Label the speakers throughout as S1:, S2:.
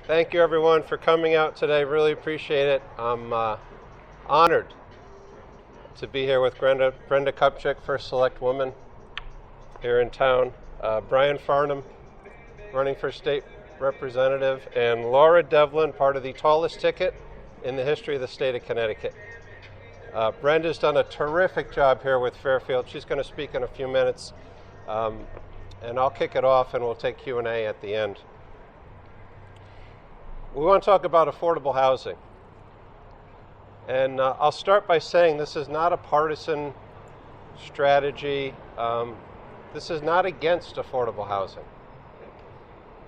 S1: Thank you, everyone, for coming out today. Really appreciate it. I'm honored to be here with Brenda Kupchik, first select woman here in town, Brian Farnham, running for state representative, and Laura Devlin, part of the tallest ticket in the history of the state of Connecticut. Brenda's done a terrific job here with Fairfield. She's going to speak in a few minutes, and I'll kick it off, and we'll take Q&A at the end. We want to talk about affordable housing. And I'll start by saying this is not a partisan strategy. This is not against affordable housing.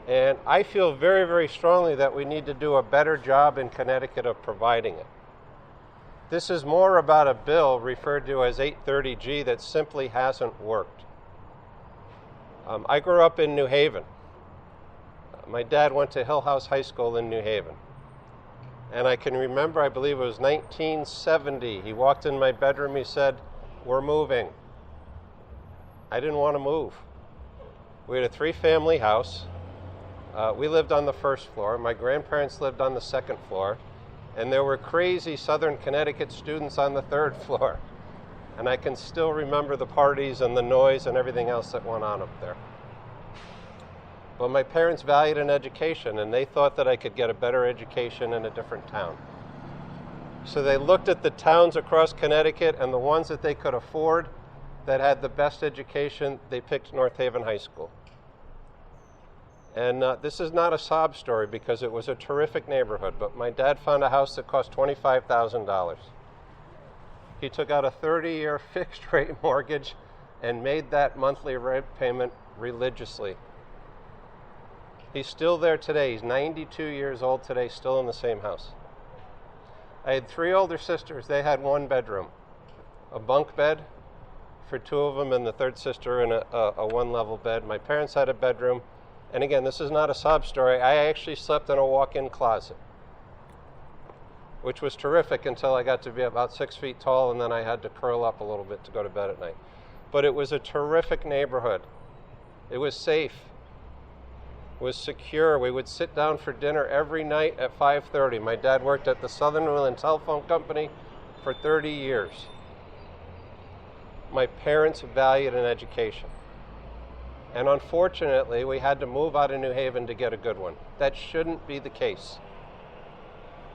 S1: And I feel very, very strongly that we need to do a better job in Connecticut of providing it. This is more about a bill referred to as 830G that simply hasn't worked. I grew up in New Haven. My dad went to Hill House High School in New Haven. And I can remember, I believe it was 1970, he walked in my bedroom, he said, "We're moving." I didn't want to move. We had a 3-family house. We lived on the first floor. My grandparents lived on the second floor. And there were crazy Southern Connecticut students on the third floor. And I can still remember the parties and the noise and everything else that went on up there. But my parents valued an education, and they thought that I could get a better education in a different town. So they looked at the towns across Connecticut, and the ones that they could afford that had the best education, they picked North Haven High School. And this is not a sob story because it was a terrific neighborhood, but my dad found a house that cost $25,000. He took out a 30-year fixed-rate mortgage and made that monthly rent payment religiously. He's still there today. He's 92 years old today, still in the same house. I had 3 older sisters. They had 1 bedroom, a bunk bed for 2 of them, and the third sister in a 1-level bed. My parents had a bedroom. And again, this is not a sob story. I actually slept in a walk-in closet, which was terrific until I got to be about 6 feet tall, and then I had to curl up a little bit to go to bed at night. But it was a terrific neighborhood. It was safe. Was secure. We would sit down for dinner every night at 5:30. My dad worked at the Southern New England Telephone Company for 30 years. My parents valued an education. And unfortunately, we had to move out of New Haven to get a good one. That shouldn't be the case.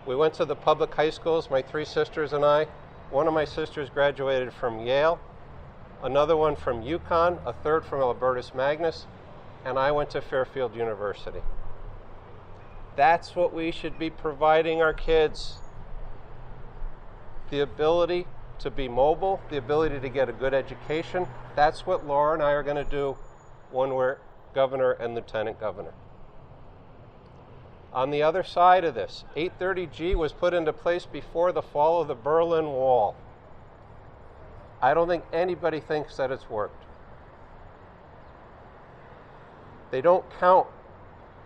S1: We went to the public high schools, my 3 sisters and I. One of my sisters graduated from Yale, another one from UConn, a third from Albertus Magnus, and I went to Fairfield University. That's what we should be providing our kids. The ability to be mobile, the ability to get a good education. That's what Laura and I are going to do when we're governor and lieutenant governor. On the other side of this, 830G was put into place before the fall of the Berlin Wall. I don't think anybody thinks that it's worked. They don't count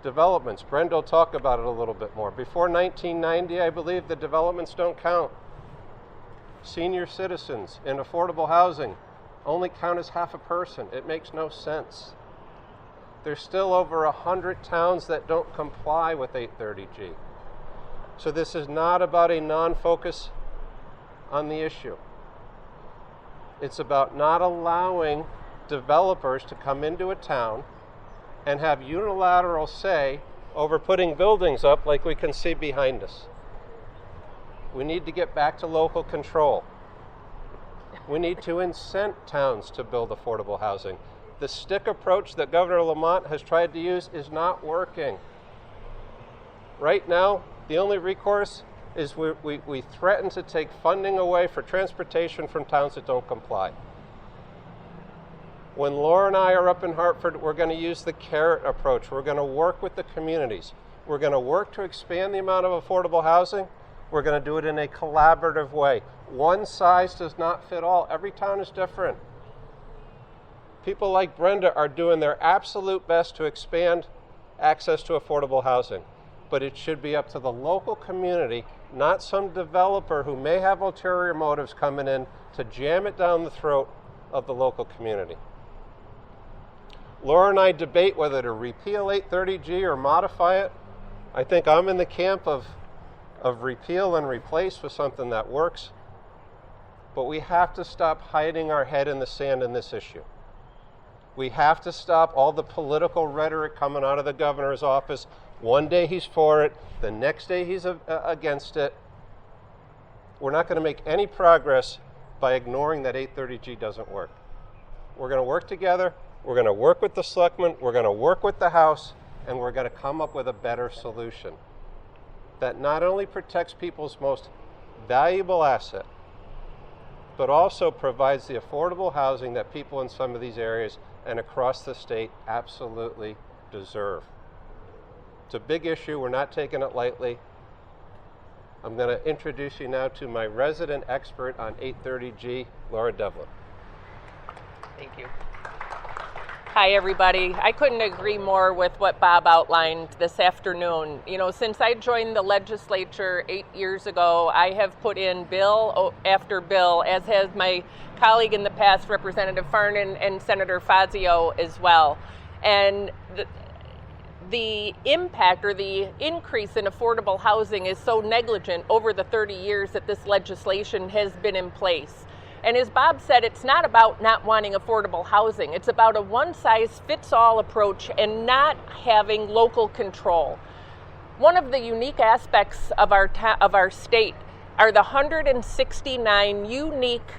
S1: developments. Brenda will talk about it a little bit more. Before 1990, I believe the developments don't count. Senior citizens in affordable housing only count as half a person. It makes no sense. There's still over 100 towns that don't comply with 830G. So this is not about a non-focus on the issue. It's about not allowing developers to come into a town and have unilateral say over putting buildings up like we can see behind us. We need to get back to local control. We need to incent towns to build affordable housing. The stick approach that Governor Lamont has tried to use is not working. Right now, the only recourse is we threaten to take funding away for transportation from towns that don't comply. When Laura and I are up in Hartford, we're going to use the carrot approach. We're going to work with the communities. We're going to work to expand the amount of affordable housing. We're going to do it in a collaborative way. One size does not fit all. Every town is different. People like Brenda are doing their absolute best to expand access to affordable housing. But it should be up to the local community, not some developer who may have ulterior motives coming in to jam it down the throat of the local community. Laura and I debate whether to repeal 830G or modify it. I think I'm in the camp of repeal and replace with something that works, but we have to stop hiding our head in the sand in this issue. We have to stop all the political rhetoric coming out of the governor's office. One day he's for it, the next day he's against it. We're not going to make any progress by ignoring that 830G doesn't work. We're going to work together, we're going to work with the selectmen, we're going to work with the House, and we're going to come up with a better solution that not only protects people's most valuable asset, but also provides the affordable housing that people in some of these areas and across the state absolutely deserve. It's a big issue. We're not taking it lightly. I'm going to introduce you now to my resident expert on 830G, Laura Devlin.
S2: Thank you. Hi, everybody. I couldn't agree more with what Bob outlined this afternoon. You know, since I joined the legislature 8 years ago, I have put in bill after bill, as has my colleague in the past, Representative Farnan, and Senator Fazio as well. And the impact or the increase in affordable housing is so negligent over the 30 years that this legislation has been in place. And as Bob said, it's not about not wanting affordable housing. It's about a one-size-fits-all approach and not having local control. One of the unique aspects of our state are the 169 unique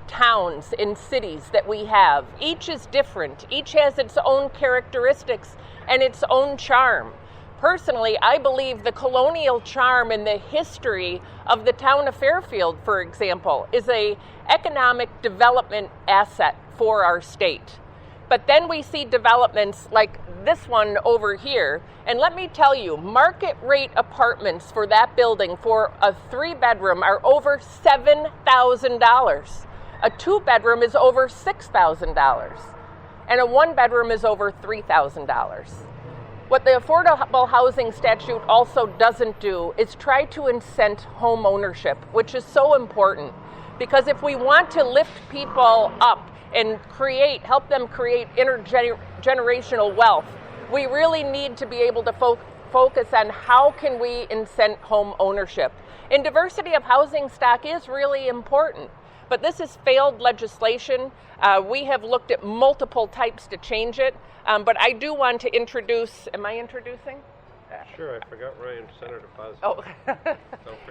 S2: towns and cities that we have. Each is different. Each has its own characteristics and its own charm. Personally, I believe the colonial charm and the history of the town of Fairfield, for example, is an economic development asset for our state. But then we see developments like this one over here, and let me tell you, market rate apartments for that building for a 3-bedroom are over $7,000. A 2-bedroom is over $6,000, and a 1-bedroom is over $3,000. What the Affordable Housing Statute also doesn't do is try to incent home ownership, which is so important. Because if we want to lift people up and help them create intergenerational wealth, we really need to be able to focus on how can we incent home ownership. And diversity of housing stock is really important. But this is failed legislation. We have looked at multiple types to change it. But I do want to introduce, am I introducing?
S1: Sure, I forgot Ryan, Senator Fazio.
S2: Oh,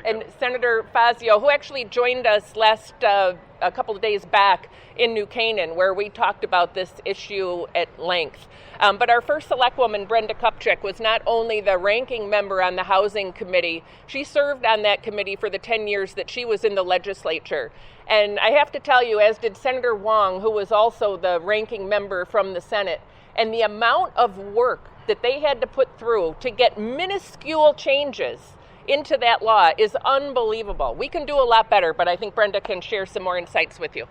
S2: and Senator Fazio, who actually joined us a couple of days back in New Canaan, where we talked about this issue at length. But our first selectwoman, Brenda Kupchak, was not only the ranking member on the Housing Committee, she served on that committee for the 10 years that she was in the legislature. And I have to tell you, as did Senator Wong, who was also the ranking member from the Senate, and the amount of work that they had to put through to get minuscule changes into that law is unbelievable. We can do a lot better, but I think Brenda can share some more insights with you.
S3: Do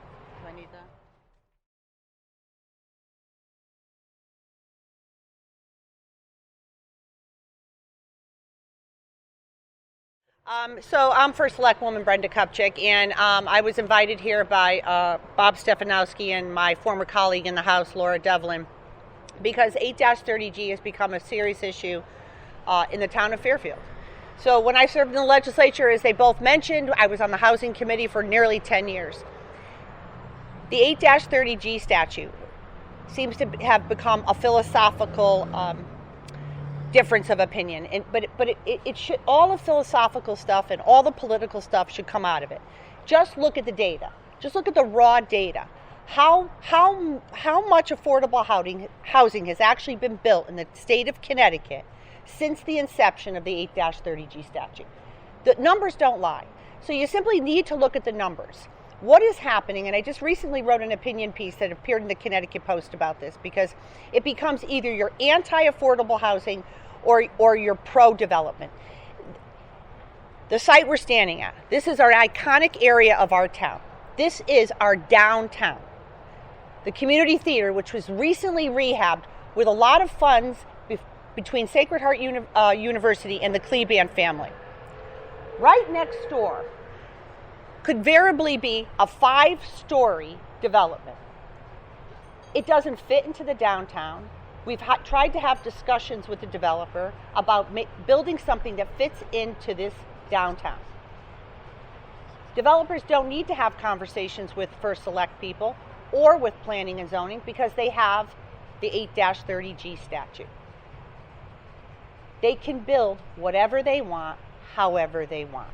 S3: I need that? So I'm First Selectwoman Brenda Kupchak, and I was invited here by Bob Stefanowski and my former colleague in the House, Laura Devlin, because 8-30G has become a serious issue in the town of Fairfield. So when I served in the legislature, as they both mentioned, I was on the Housing Committee for nearly 10 years. The 8-30G statute seems to have become a philosophical difference of opinion, but it should, all the philosophical stuff and all the political stuff should come out of it. Just look at the data. Just look at the raw data. How much affordable housing has actually been built in the state of Connecticut since the inception of the 8-30G statute? The numbers don't lie. So you simply need to look at the numbers. What is happening, and I just recently wrote an opinion piece that appeared in the Connecticut Post about this, because it becomes either you're anti-affordable housing or you're pro-development. The site we're standing at, this is our iconic area of our town. This is our downtown. The community theater, which was recently rehabbed with a lot of funds between Sacred Heart University and the Kleban family. Right next door could variably be a 5-story development. It doesn't fit into the downtown. We've tried to have discussions with the developer about building something that fits into this downtown. Developers don't need to have conversations with First Select people or with planning and zoning because they have the 8-30G statute. They can build whatever they want, however they want,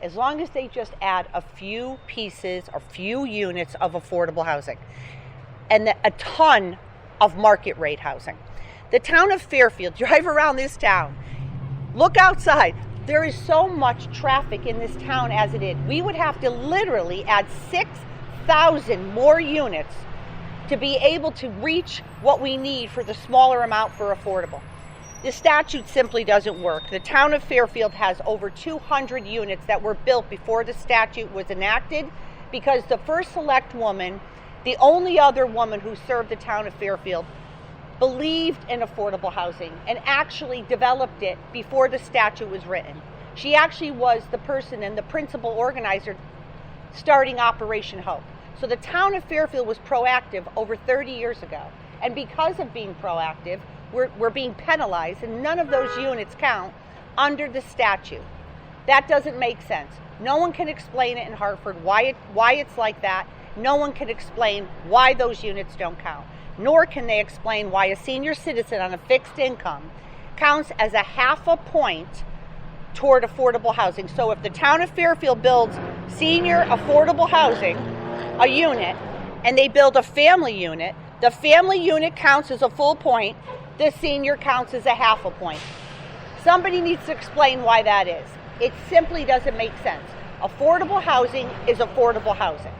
S3: as long as they just add a few pieces or few units of affordable housing and a ton of market rate housing. The town of Fairfield, drive around this town, look outside. There is so much traffic in this town as it is. We would have to literally add 6,000 more units to be able to reach what we need for the smaller amount for affordable. The statute simply doesn't work. The town of Fairfield has over 200 units that were built before the statute was enacted because the First Select woman, the only other woman who served the town of Fairfield, believed in affordable housing and actually developed it before the statute was written. She actually was the person and the principal organizer starting Operation Hope. So the town of Fairfield was proactive over 30 years ago. And because of being proactive, we're being penalized, and none of those units count under the statute. That doesn't make sense. No one can explain it in Hartford why it's like that. No one can explain why those units don't count. Nor can they explain why a senior citizen on a fixed income counts as a half a point toward affordable housing. So if the town of Fairfield builds senior affordable housing, a unit, and they build a family unit, the family unit counts as a full point, the senior counts as a half a point. Somebody needs to explain why that is. It simply doesn't make sense. Affordable housing is affordable housing.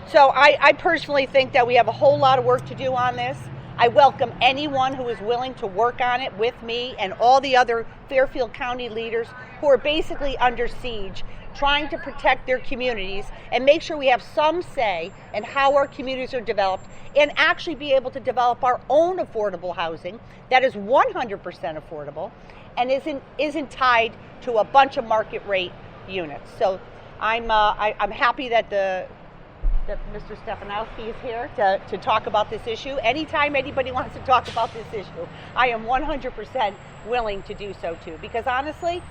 S3: So I personally think that we have a whole lot of work to do on this. I welcome anyone who is willing to work on it with me and all the other Fairfield County leaders who are basically under siege, trying to protect their communities and make sure we have some say in how our communities are developed and actually be able to develop our own affordable housing that is 100% affordable and isn't tied to a bunch of market rate units. So I'm happy that Mr. Stefanowski is here to talk about this issue. Anytime anybody wants to talk about this issue, I am 100% willing to do so too, because honestly,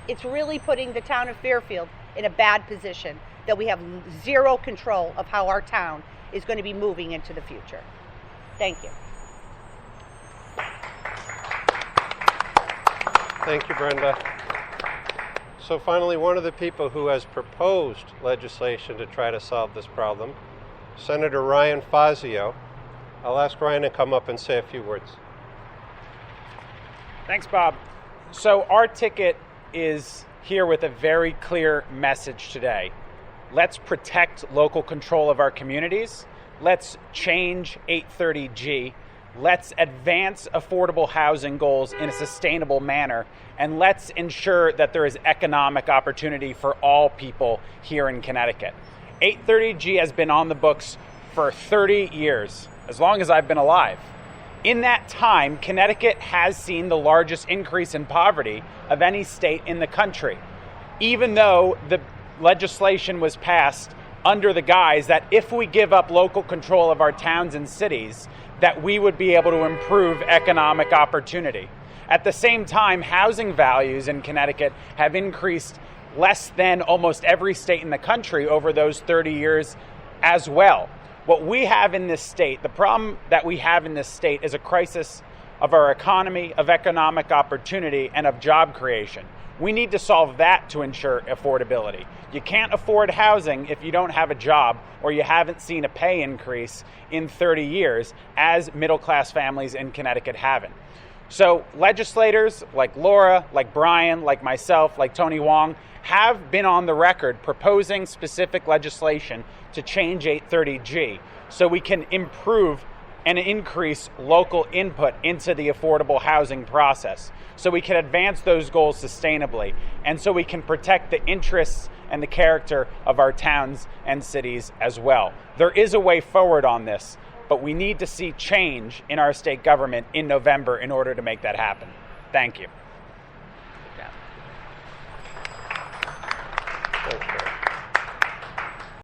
S3: it's really putting the town of Fairfield in a bad position that we have zero control of how our town is going to be moving into the future. Thank you.
S1: Thank you, Brenda. So finally, one of the people who has proposed legislation to try to solve this problem, Senator Ryan Fazio. I'll ask Ryan to come up and say a few words.
S4: Thanks, Bob. So our ticket is here with a very clear message today. Let's protect local control of our communities. Let's change 830G. Let's advance affordable housing goals in a sustainable manner, and let's ensure that there is economic opportunity for all people here in Connecticut. 830G has been on the books for 30 years, as long as I've been alive. In that time, Connecticut has seen the largest increase in poverty of any state in the country, even though the legislation was passed under the guise that if we give up local control of our towns and cities, that we would be able to improve economic opportunity. At the same time, housing values in Connecticut have increased less than almost every state in the country over those 30 years as well. What we have in this state, the problem that we have in this state is a crisis of our economy, of economic opportunity, and of job creation. We need to solve that to ensure affordability. You can't afford housing if you don't have a job or you haven't seen a pay increase in 30 years, as middle-class families in Connecticut haven't. So legislators like Laura, like Brian, like myself, like Tony Wong have been on the record proposing specific legislation to change 830G so we can improve and increase local input into the affordable housing process, so we can advance those goals sustainably, and so we can protect the interests and the character of our towns and cities as well. There is a way forward on this, but we need to see change in our state government in November in order to make that happen. Thank you.